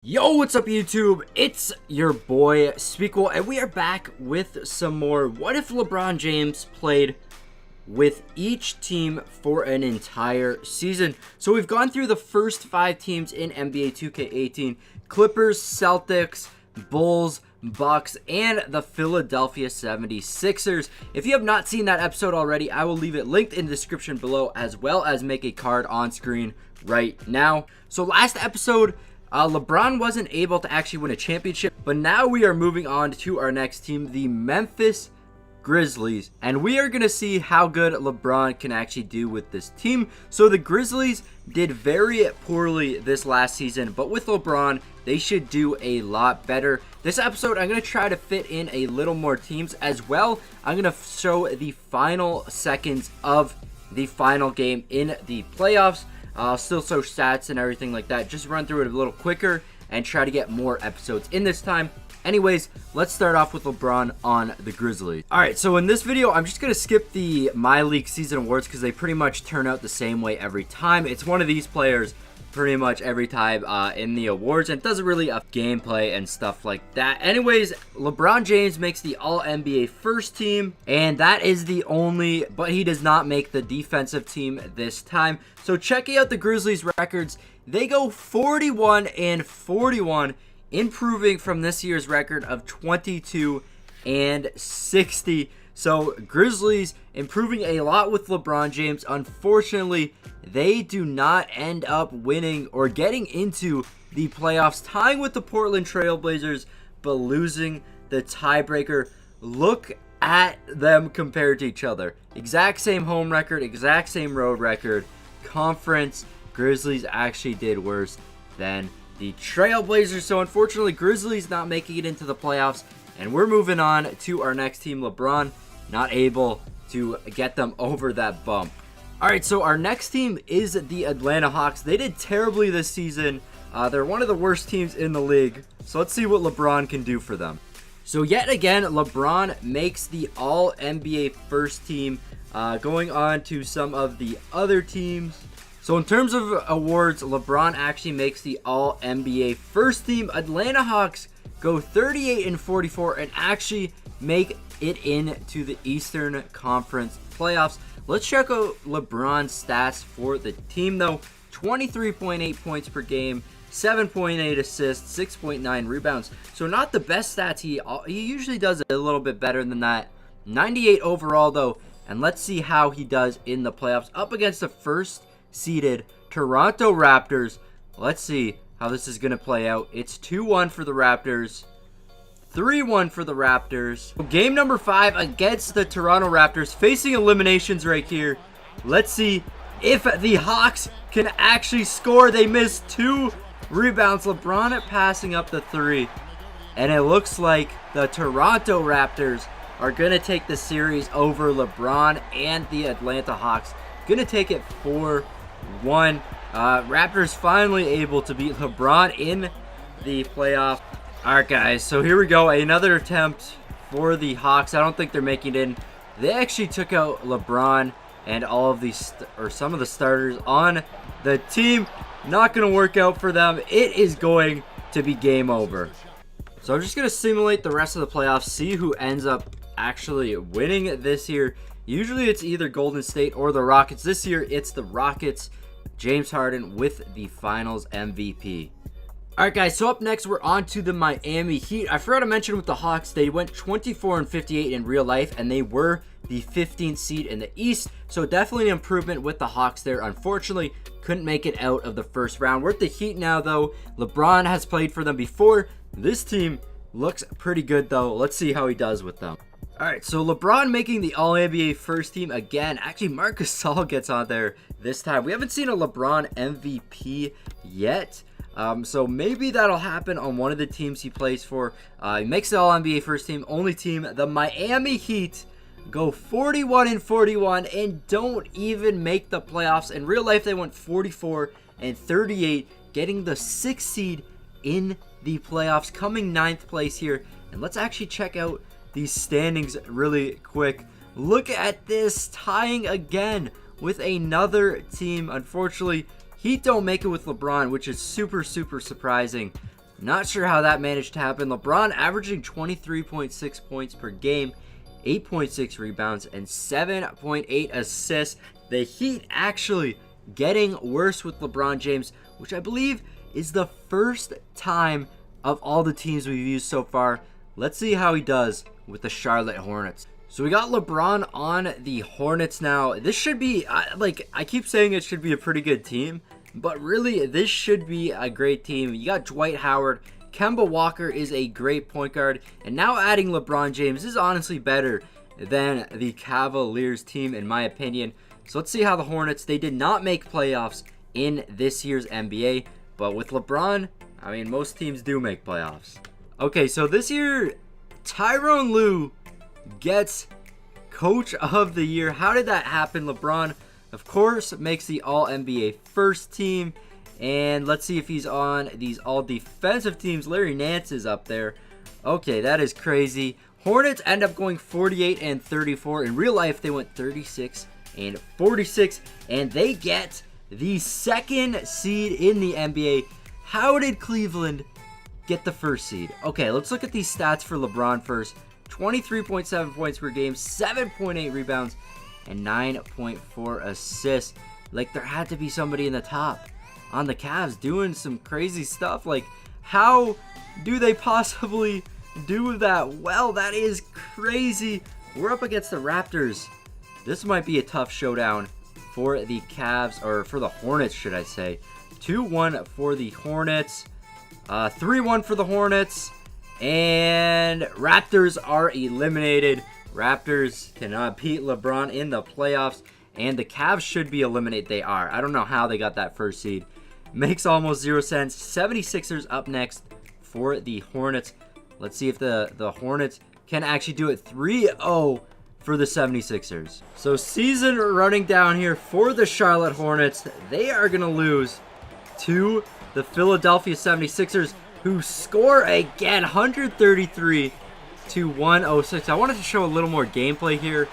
Yo, what's up YouTube? It's your boy Smequle, and we are back with some more What If LeBron James Played with each team for an entire season. So we've gone through the first 5 teams in NBA 2K18: Clippers, Celtics, Bulls, Bucks, and the Philadelphia 76ers. If you have not seen that episode already, I will leave it linked in the description below, as well as make a card on screen right now. So last episode, LeBron wasn't able to actually win a championship, but now we are moving on to our next team, the Memphis Grizzlies, and we are going to see how good LeBron can actually do with this team. So the Grizzlies did very poorly this last season, but with LeBron, they should do a lot better. This episode, I'm going to try to fit in a little more teams as well. I'm going to show the final seconds of the final game in the playoffs. Still show stats and everything like that. Just run through it a little quicker and try to get more episodes in this time. Anyways, let's start off with LeBron on the Grizzlies. Alright, so in this video, I'm just going to skip the My League season awards because they pretty much turn out the same way every time. It's one of these players pretty much every time in the awards, and it doesn't really have gameplay and stuff like that. Anyways, LeBron James makes the All-NBA first team, and that is the only, but he does not make the defensive team this time. So checking out the Grizzlies records, they go 41-41, improving from this year's record of 22-60. So Grizzlies improving a lot with LeBron James. Unfortunately, they do not end up winning or getting into the playoffs, tying with the Portland Trail Blazers, but losing the tiebreaker. Look at them compared to each other. Exact same home record, exact same road record. Conference, Grizzlies actually did worse than the Trail Blazers. So unfortunately, Grizzlies not making it into the playoffs, and we're moving on to our next team. LeBron not able to get them over that bump. Alright, so our next team is the Atlanta Hawks. They did terribly this season. They're one of the worst teams in the league. So let's see what LeBron can do for them. So yet again, LeBron makes the All-NBA first team. Going on to some of the other teams. So in terms of awards, LeBron actually makes the All-NBA first team. Atlanta Hawks go 38-44 and actually make it into the Eastern Conference playoffs. Let's check out LeBron's stats for the team though. 23.8 points per game, 7.8 assists, 6.9 rebounds. So not the best stats. He usually does a little bit better than that. 98 overall though, and let's see how he does in the playoffs up against the first seeded Toronto Raptors. Let's see how this is going to play out. It's 2-1 for the Raptors. 3-1 for the Raptors. Game number 5 against the Toronto Raptors, facing eliminations right here. Let's see if the Hawks can actually score. They missed 2 rebounds. LeBron passing up the 3. And it looks like the Toronto Raptors are going to take the series over LeBron and the Atlanta Hawks. Going to take it 4-1. Raptors finally able to beat LeBron in the playoff. Alright guys, so here we go, another attempt for the Hawks. I don't think they're making it in. They actually took out LeBron and all of these, or some of the starters on the team. Not going to work out for them. It is going to be game over. So I'm just going to simulate the rest of the playoffs, see who ends up actually winning this year. Usually it's either Golden State or the Rockets. This year it's the Rockets. James Harden with the Finals MVP. Alright guys, so up next we're on to the Miami Heat. I forgot to mention with the Hawks, they went 24-58 in real life, and they were the 15th seed in the East. So definitely an improvement with the Hawks there. Unfortunately, couldn't make it out of the first round. We're at the Heat now though. LeBron has played for them before. This team looks pretty good though. Let's see how he does with them. Alright, so LeBron making the All-NBA first team again. Actually, Marc Gasol gets on there this time. We haven't seen a LeBron MVP yet. So maybe that'll happen on one of the teams he plays for. He makes the All-NBA first team. Only team, the Miami Heat, go 41-41 and don't even make the playoffs. In real life, they went 44-38, getting the 6th seed in the playoffs, coming 9th place here. And let's actually check out these standings really quick. Look at this, tying again with another team. Unfortunately, Heat don't make it with LeBron, which is super surprising. Not sure how that managed to happen. LeBron averaging 23.6 points per game, 8.6 rebounds, and 7.8 assists. The Heat actually getting worse with LeBron James, which I believe is the first time of all the teams we've used so far. Let's see how he does with the Charlotte Hornets. So we got LeBron on the Hornets now. This should be, I keep saying it should be a pretty good team, but really this should be a great team. You got Dwight Howard. Kemba Walker is a great point guard. And now adding LeBron James is honestly better than the Cavaliers team in my opinion. So let's see how the Hornets, they did not make playoffs in this year's NBA. But with LeBron, I mean, most teams do make playoffs. Okay, so this year, Tyronn Lue gets Coach of the Year. How did that happen? LeBron, of course, makes the All-NBA first team. And let's see if he's on these all-defensive teams. Larry Nance is up there. Okay, that is crazy. Hornets end up going 48-34. In real life, they went 36-46. And they get the second seed in the NBA. How did Cleveland get the first seed? Okay, let's look at these stats for LeBron first. 23.7 points per game, 7.8 rebounds, and 9.4 assists. Like, there had to be somebody in the top on the Cavs doing some crazy stuff. Like, how do they possibly do that? Well, that is crazy. We're up against the Raptors. This might be a tough showdown for the Cavs, or for the Hornets, should I say. 2-1 for the Hornets. 3-1 for the Hornets. And Raptors are eliminated. Raptors cannot beat LeBron in the playoffs. And the Cavs should be eliminated. They are. I don't know how they got that first seed. Makes almost zero sense. 76ers up next for the Hornets. Let's see if the Hornets can actually do it. 3-0 for the 76ers. So season running down here for the Charlotte Hornets. They are going to lose to the Philadelphia 76ers, who score again 133-106. I wanted to show a little more gameplay here,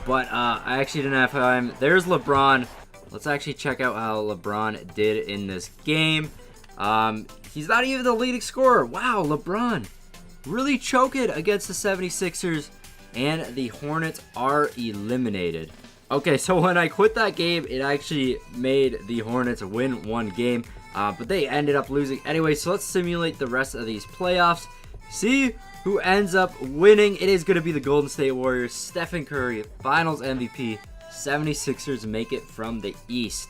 but I actually didn't have time. There's LeBron. Let's actually check out how LeBron did in this game. He's not even the leading scorer. Wow, LeBron really choked it against the 76ers, and the Hornets are eliminated. Okay, so when I quit that game, it actually made the Hornets win one game. But they ended up losing anyway. So let's simulate the rest of these playoffs. See who ends up winning. It is going to be the Golden State Warriors. Stephen Curry, Finals MVP. 76ers make it from the East.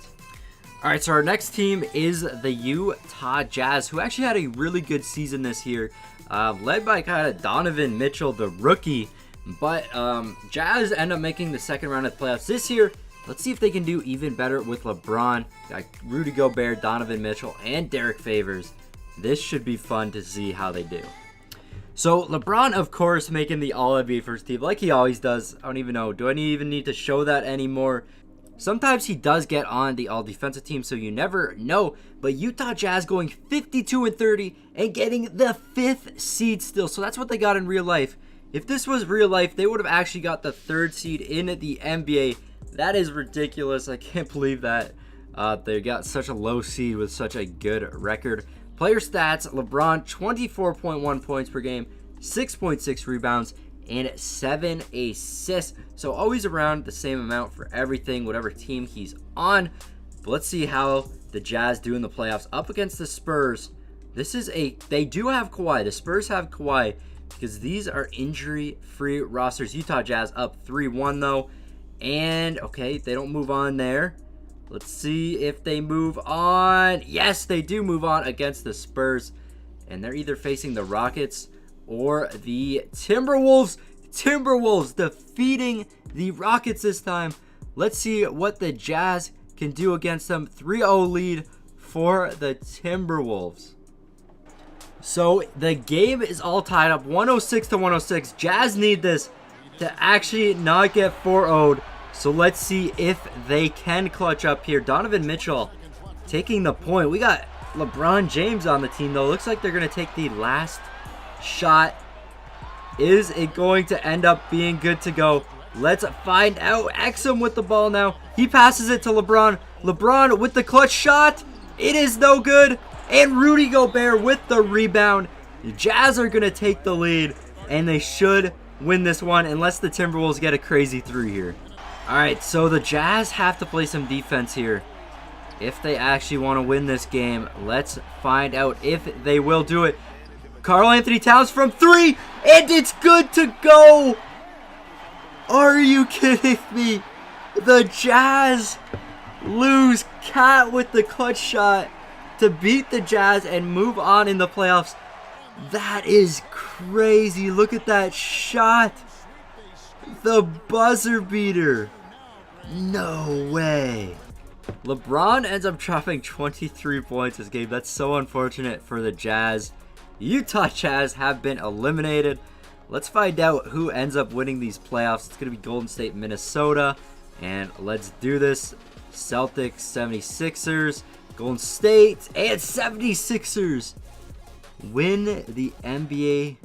All right, so our next team is the Utah Jazz, who actually had a really good season this year, led by kind of Donovan Mitchell, the rookie. But Jazz end up making the second round of the playoffs this year. Let's see if they can do even better with LeBron, got Rudy Gobert, Donovan Mitchell, and Derek Favors. This should be fun to see how they do. So LeBron, of course, making the All-NBA first team like he always does. I don't even know. Do I even need to show that anymore? Sometimes he does get on the All-Defensive team, so you never know. But Utah Jazz going 52-30 and getting the 5th seed still. So that's what they got in real life. If this was real life, they would have actually got the 3rd seed in the NBA. That is ridiculous. I can't believe that they got such a low seed with such a good record. Player stats, LeBron, 24.1 points per game, 6.6 rebounds, and 7 assists. So always around the same amount for everything, whatever team he's on. But let's see how the Jazz do in the playoffs up against the Spurs. They do have Kawhi. The Spurs have Kawhi because these are injury-free rosters. Utah Jazz up 3-1 though. And, okay, they don't move on there. Let's see if they move on. Yes, they do move on against the Spurs. And they're either facing the Rockets or the Timberwolves. Timberwolves defeating the Rockets this time. Let's see what the Jazz can do against them. 3-0 lead for the Timberwolves. So the game is all tied up 106-106. Jazz need this to actually not get 4-0'd. So let's see if they can clutch up here. Donovan Mitchell taking the point. We got LeBron James on the team, though. Looks like they're going to take the last shot. Is it going to end up being good to go? Let's find out. Exum with the ball now. He passes it to LeBron. LeBron with the clutch shot. It is no good. And Rudy Gobert with the rebound. The Jazz are going to take the lead, and they should win this one unless the Timberwolves get a crazy 3 here. Alright, so the Jazz have to play some defense here if they actually want to win this game. Let's find out if they will do it. Karl-Anthony Towns from 3, and it's good to go! Are you kidding me? The Jazz lose. Cat with the clutch shot to beat the Jazz and move on in the playoffs. That is crazy. Look at that shot. The buzzer beater. No way. LeBron ends up dropping 23 points this game. That's so unfortunate for the Jazz. Utah Jazz have been eliminated. Let's find out who ends up winning these playoffs. It's going to be Golden State, Minnesota. And let's do this. Celtics, 76ers, Golden State, and 76ers win the NBA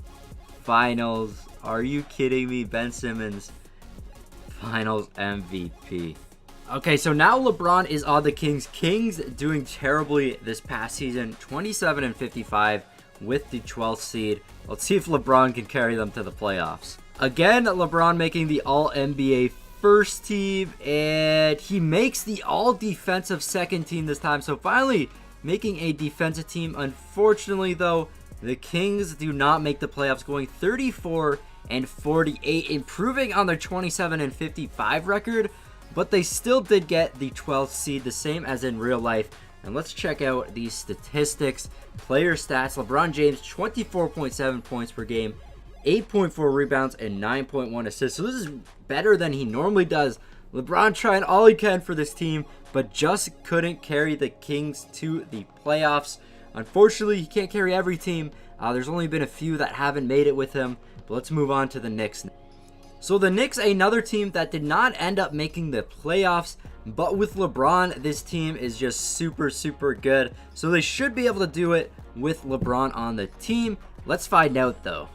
Finals. Are you kidding me? Ben Simmons, Finals MVP. Okay, so now LeBron is on the Kings. Kings doing terribly this past season, 27-55 with the 12th seed. Let's see if LeBron can carry them to the playoffs. Again, LeBron making the All-NBA first team, and he makes the All-Defensive second team this time. So finally making a defensive team. Unfortunately, though, the Kings do not make the playoffs, going 34-48, improving on their 27-55 record. But they still did get the 12th seed, the same as in real life. And let's check out these statistics. Player stats. LeBron James, 24.7 points per game, 8.4 rebounds, and 9.1 assists. So this is better than he normally does. LeBron trying all he can for this team, but just couldn't carry the Kings to the playoffs. Unfortunately, he can't carry every team. There's only been a few that haven't made it with him. But let's move on to the Knicks. So the Knicks, another team that did not end up making the playoffs, but with LeBron, this team is just super, super good. So they should be able to do it with LeBron on the team. Let's find out, though.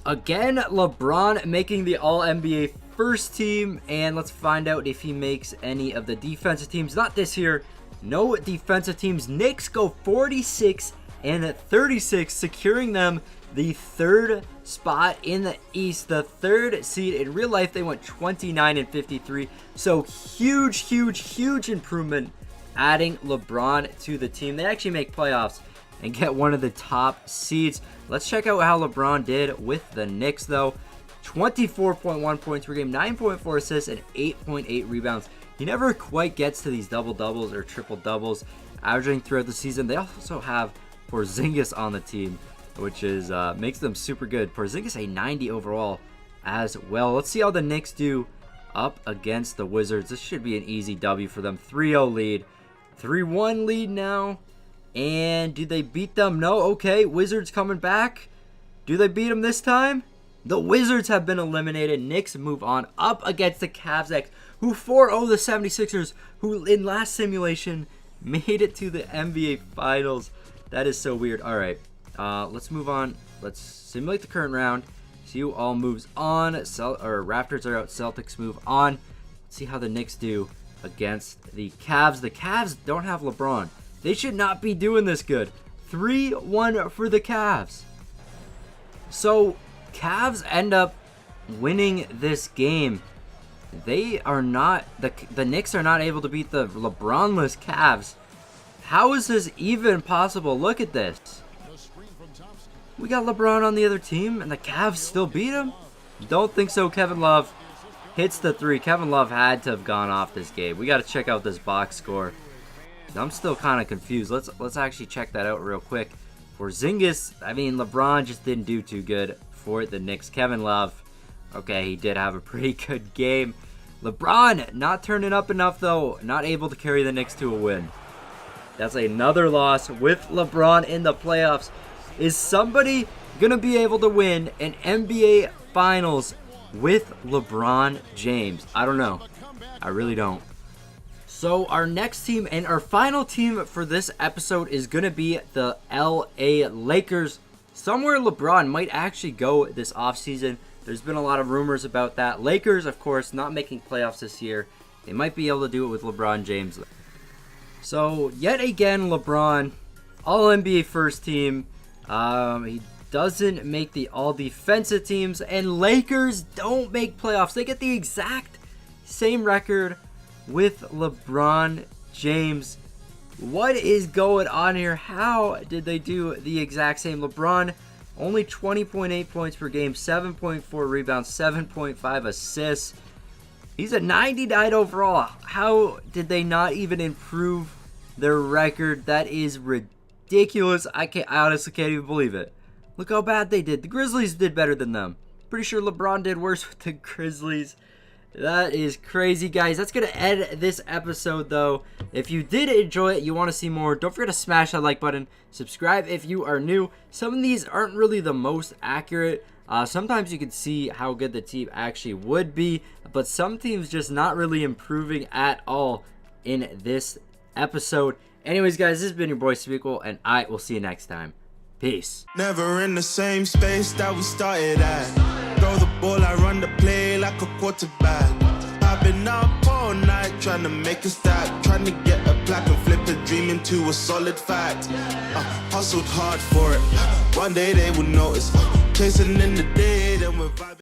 Again, LeBron making the All-NBA first team, and let's find out if he makes any of the defensive teams. Not this year. No defensive teams. Knicks go 46-36, securing them the third spot in the East, the third seed. In real life, they went 29-53. So huge improvement adding LeBron to the team. They actually make playoffs and get one of the top seeds. Let's check out how LeBron did with the Knicks, though. 24.1 points per game, 9.4 assists, and 8.8 rebounds. He never quite gets to these double-doubles or triple-doubles averaging throughout the season. They also have Porzingis on the team, which is makes them super good. Porzingis a 90 overall as well. Let's see how the Knicks do up against the Wizards. This should be an easy W for them. 3-0 lead. 3-1 lead now. And do they beat them? No. Okay, Wizards coming back. Do they beat them this time? The Wizards have been eliminated. Knicks move on up against the Cavs next, who 4-0 the 76ers, who in last simulation made it to the NBA Finals. That is so weird. All right. Let's move on. Let's simulate the current round. See who all moves on. Raptors are out. Celtics move on. Let's see how the Knicks do against the Cavs. The Cavs don't have LeBron. They should not be doing this good. 3-1 for the Cavs. So, Cavs end up winning this game. They are not... The Knicks are not able to beat the LeBron-less Cavs. How is this even possible? Look at this. We got LeBron on the other team, and the Cavs still beat him? Don't think so. Kevin Love hits the three. Kevin Love had to have gone off this game. We got to check out this box score. I'm still kind of confused. Let's actually check that out real quick. Porzingis, I mean, LeBron just didn't do too good for the Knicks. Kevin Love, okay, he did have a pretty good game. LeBron not turning up enough, though. Not able to carry the Knicks to a win. That's another loss with LeBron in the playoffs. Is somebody going to be able to win an NBA Finals with LeBron James? I don't know. I really don't. So our next team and our final team for this episode is going to be the LA Lakers. Somewhere LeBron might actually go this offseason. There's been a lot of rumors about that. Lakers, of course, not making playoffs this year. They might be able to do it with LeBron James. So, yet again, LeBron All NBA first team. He doesn't make the all defensive teams, and Lakers don't make playoffs. They get the exact same record with LeBron James. What is going on here? How did they do the exact same? LeBron only 20.8 points per game, 7.4 rebounds, 7.5 assists. He's a 99 overall. How did they not even improve their record? That is ridiculous. I honestly can't even believe it. Look how bad they did. The Grizzlies did better than them. Pretty sure LeBron did worse with the Grizzlies. That is crazy, guys. That's going to end this episode, though. If you did enjoy it, you want to see more, don't forget to smash that like button. Subscribe if you are new. Some of these aren't really the most accurate. Sometimes you can see how good the team actually would be, but some teams just not really improving at all in this episode. Anyways, guys, this has been your boy Smequle, and I will see you next time. Peace. Never in the same space that we started at. Throw the ball, I run the play like a quarterback. I've been up all night trying to make a stack, trying to get a plaque and flip a dream into a solid fact. Hustled hard for it. One day they will notice. Chasing in the day, then we're vibing.